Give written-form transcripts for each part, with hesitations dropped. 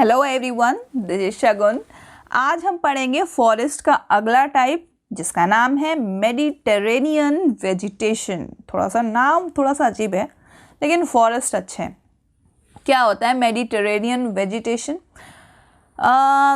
Hello everyone, this is शगुन। आज हम पढ़ेंगे फॉरेस्ट का अगला टाइप जिसका नाम है मेडिटेरेनियन वेजिटेशन। थोड़ा सा नाम थोड़ा सा अजीब है लेकिन फॉरेस्ट अच्छे हैं। क्या होता है मेडिटेरेनियन वेजिटेशन?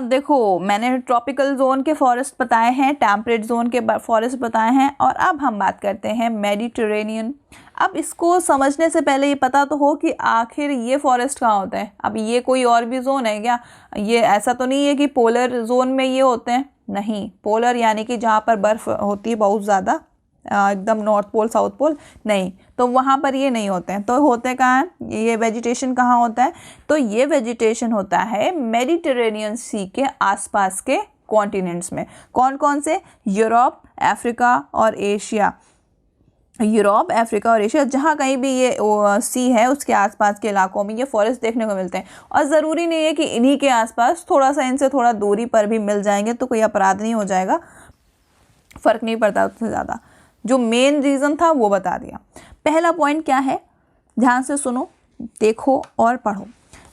देखो, मैंने ट्रॉपिकल जोन के फॉरेस्ट बताए हैं, टेम्परेट जोन के फॉरेस्ट बताए हैं और अब हम बात करते हैं मेडिटेरेनियन। अब इसको समझने से पहले ये पता तो हो कि आखिर ये फॉरेस्ट कहाँ होते हैं। अब ये कोई और भी जोन है क्या? ये ऐसा तो नहीं है कि पोलर जोन में ये होते हैं, नहीं। पोलर यानी कि जहाँ पर बर्फ़ होती है बहुत ज़्यादा, एकदम नॉर्थ पोल साउथ पोल, नहीं, तो वहाँ पर ये नहीं होते हैं। तो होते कहाँ हैं ये वेजिटेशन? कहाँ होता है? तो ये वेजिटेशन होता है मेडिटेरेनियन सी के आसपास के कॉन्टिनेंट्स में। कौन कौन से? यूरोप, अफ्रीका और एशिया। यूरोप, अफ्रीका और एशिया, जहाँ कहीं भी ये सी है उसके आसपास के इलाकों में ये फॉरेस्ट देखने को मिलते हैं। और ज़रूरी नहीं है कि इन्हीं के आसपास, थोड़ा सा इनसे थोड़ा दूरी पर भी मिल जाएंगे तो कोई अपराध नहीं हो जाएगा, फ़र्क नहीं पड़ता उससे ज़्यादा। जो मेन रीज़न था वो बता दिया। पहला पॉइंट क्या है, ध्यान से सुनो, देखो और पढ़ो।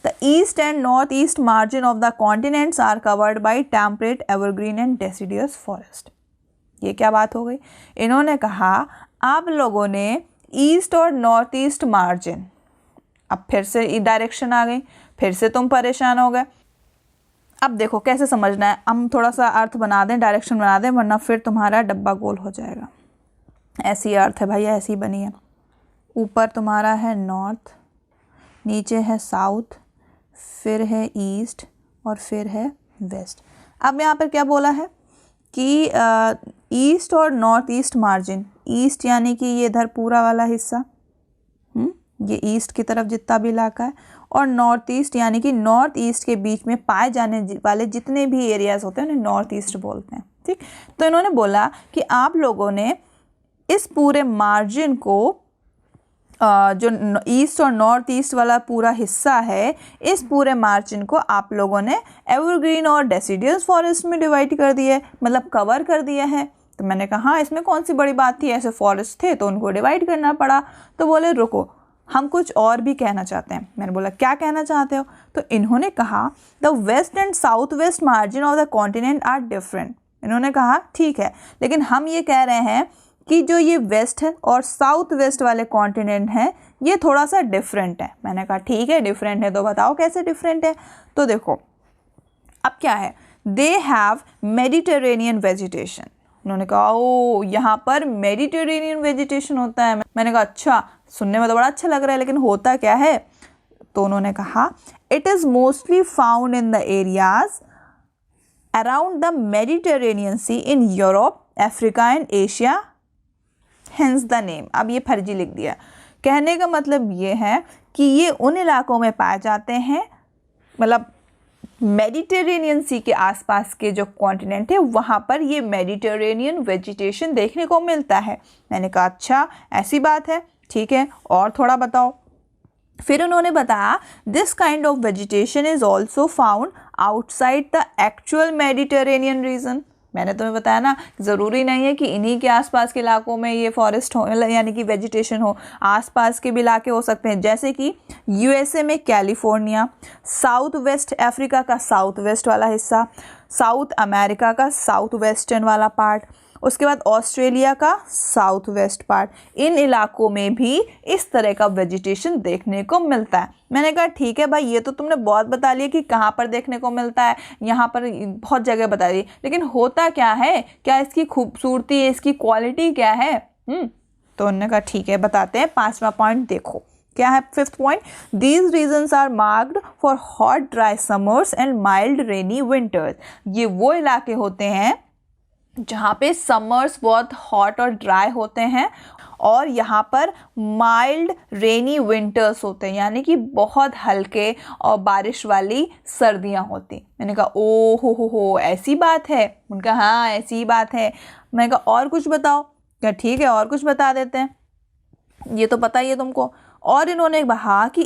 The east and north east margin of the continents are covered by temperate evergreen and deciduous forest. ये क्या बात हो गई? इन्होंने कहा आप लोगों ने ईस्ट और नॉर्थ ईस्ट मार्जिन, अब फिर से डायरेक्शन आ गई, फिर से तुम परेशान हो गए। अब देखो कैसे समझना है, हम थोड़ा सा अर्थ बना दें, डायरेक्शन बना दें, वरना फिर तुम्हारा डब्बा गोल हो जाएगा। ऐसी अर्थ है भाई, ऐसी बनी है। ऊपर तुम्हारा है नॉर्थ, नीचे है साउथ, फिर है ईस्ट और फिर है वेस्ट। अब यहाँ पर क्या बोला है कि ईस्ट और नॉर्थ ईस्ट मार्जिन, ईस्ट यानी कि ये इधर पूरा वाला हिस्सा, ये ईस्ट की तरफ जितना भी इलाका है, और नॉर्थ ईस्ट यानी कि नॉर्थ ईस्ट के बीच में पाए जाने वाले जितने भी एरियाज़ होते हैं उन्हें नॉर्थ ईस्ट बोलते हैं। ठीक, तो इन्होंने बोला कि आप लोगों ने इस पूरे मार्जिन को, जो ईस्ट और नॉर्थ ईस्ट वाला पूरा हिस्सा है, इस पूरे मार्जिन को आप लोगों ने एवरग्रीन और डेसिडियस फॉरेस्ट में डिवाइड कर दिया है, मतलब कवर कर दिया है। तो मैंने कहा हाँ, इसमें कौन सी बड़ी बात थी, ऐसे फॉरेस्ट थे तो उनको डिवाइड करना पड़ा। तो बोले रुको, हम कुछ और भी कहना चाहते हैं। मैंने बोला क्या कहना चाहते हो? तो इन्होंने कहा the west and south west margin of the continent are different. इन्होंने कहा ठीक है, लेकिन हम ये कह रहे हैं कि जो ये वेस्ट है और साउथ वेस्ट वाले कॉन्टिनेंट हैं ये थोड़ा सा डिफरेंट है। मैंने कहा ठीक है, डिफरेंट है तो बताओ कैसे डिफरेंट है। तो देखो अब क्या है, दे हैव मेडिटेरेनियन वेजिटेशन। उन्होंने कहा ओ, यहाँ पर मेडिटेरेनियन वेजिटेशन होता है। मैंने कहा अच्छा, सुनने में तो बड़ा अच्छा लग रहा है, लेकिन होता क्या है? तो उन्होंने कहा it is mostly found in the areas around the Mediterranean Sea in Europe, Africa and Asia, hence the name. अब ये फर्जी लिख दिया। कहने का मतलब ये है कि ये उन इलाकों में पाए जाते हैं, मतलब मेडिटेरेनियन सी के आसपास के जो कॉन्टिनेंट है वहाँ पर ये मेडिटेरेनियन वेजिटेशन देखने को मिलता है। मैंने कहा अच्छा ऐसी बात है, ठीक है, और थोड़ा बताओ। फिर उन्होंने बताया this kind of vegetation is also found outside the actual Mediterranean reason. मैंने तुम्हें बताया ना, ज़रूरी नहीं है कि इन्हीं के आसपास के इलाकों में ये फॉरेस्ट हो, यानी कि वेजिटेशन हो। आसपास के भी इलाके हो सकते हैं, जैसे कि यूएसए में कैलिफोर्निया, साउथ वेस्ट अफ्रीका का साउथ वेस्ट वाला हिस्सा, साउथ अमेरिका का साउथ वेस्टर्न वाला पार्ट, उसके बाद ऑस्ट्रेलिया का साउथ वेस्ट पार्ट। इन इलाकों में भी इस तरह का वेजिटेशन देखने को मिलता है। मैंने कहा ठीक है भाई, ये तो तुमने बहुत बता लिया कि कहाँ पर देखने को मिलता है, यहाँ पर बहुत जगह बता दी, लेकिन होता क्या है, क्या इसकी खूबसूरती है, इसकी क्वालिटी क्या है? तो उन्होंने कहा ठीक है बताते हैं। 5वां पॉइंट देखो क्या है, 5th point, these regions are marked for hot dry summers and mild rainy winters. ये वो इलाके होते हैं जहाँ पे समर्स बहुत हॉट और ड्राई होते हैं और यहाँ पर माइल्ड रेनी विंटर्स होते हैं, यानी कि बहुत हल्के और बारिश वाली सर्दियाँ होती। मैंने कहा ओ हो ऐसी बात है? उनका हाँ ऐसी ही बात है। मैंने कहा और कुछ बताओ? क्या ठीक है, और कुछ बता देते हैं, ये तो पता ही है तुमको। और इन्होंने कहा कि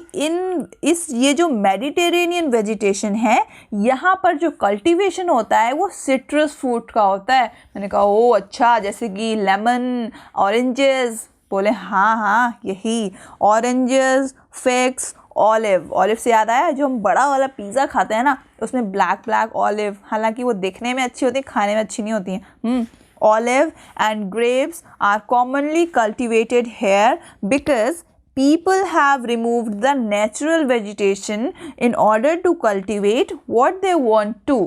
ये जो मेडिटेरेनियन वेजिटेशन है, यहाँ पर जो कल्टीवेशन होता है वो सिट्रस फ्रूट का होता है। मैंने कहा ओ अच्छा, जैसे कि लेमन, ऑरेंजेस। बोले हाँ यही ऑरेंजेस, फिग्स ऑलिव, ऑलिव से याद आया जो हम बड़ा वाला पिज़्ज़ा खाते हैं ना, उसमें ब्लैक ब्लैक ऑलिव, हालांकि वो दिखने में अच्छी होती है, खाने में अच्छी नहीं होती हैं। Olive and grapes are commonly cultivated here because people have removed the natural vegetation in order to cultivate what they want to.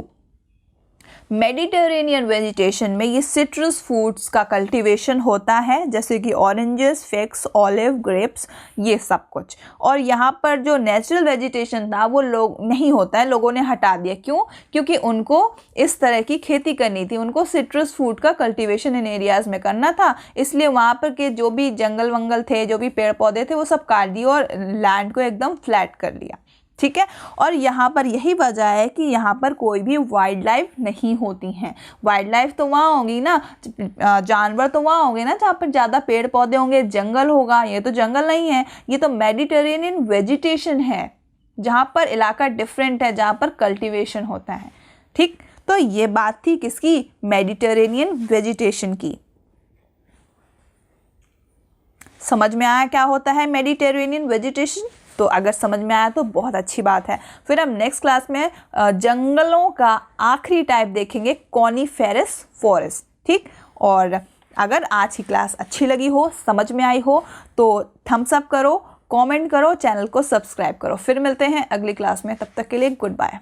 Mediterranean vegetation में ये सिट्रस फ्रूट्स का कल्टीवेशन होता है, जैसे कि ऑरेंजेस, फिग्स, ऑलिव, ग्रेप्स, ये सब कुछ। और यहाँ पर जो नेचुरल वेजिटेशन था वो लोग नहीं होता है, लोगों ने हटा दिया। क्यों? क्योंकि उनको इस तरह की खेती करनी थी, उनको सिट्रस फ्रूट का कल्टीवेशन इन एरियाज़ में करना था, इसलिए वहाँ पर के जो भी जंगल वंगल थे, जो भी पेड़ पौधे थे, वो सब काट दिए और लैंड को एकदम फ्लैट कर लिया। ठीक है, और यहाँ पर यही वजह है कि यहाँ पर कोई भी वाइल्ड लाइफ नहीं होती हैं। वाइल्ड लाइफ तो वहाँ होगी ना, जानवर तो वहाँ होंगे ना जहाँ पर ज़्यादा पेड़ पौधे होंगे, जंगल होगा। ये तो जंगल नहीं है, ये तो मेडिटेरेनियन वेजिटेशन है, जहाँ पर इलाका डिफरेंट है, जहाँ पर कल्टीवेशन होता है। ठीक, तो ये बात थी किसकी? मेडिटेरेनियन वेजिटेशन की। समझ में आया क्या होता है मेडिटेरेनियन वेजिटेशन? तो अगर समझ में आया तो बहुत अच्छी बात है। फिर हम नेक्स्ट क्लास में जंगलों का आखिरी टाइप देखेंगे, कॉनिफेरस फॉरेस्ट। ठीक, और अगर आज की क्लास अच्छी लगी हो, समझ में आई हो, तो थम्स अप करो, कमेंट करो, चैनल को सब्सक्राइब करो। फिर मिलते हैं अगली क्लास में, तब तक के लिए गुड बाय।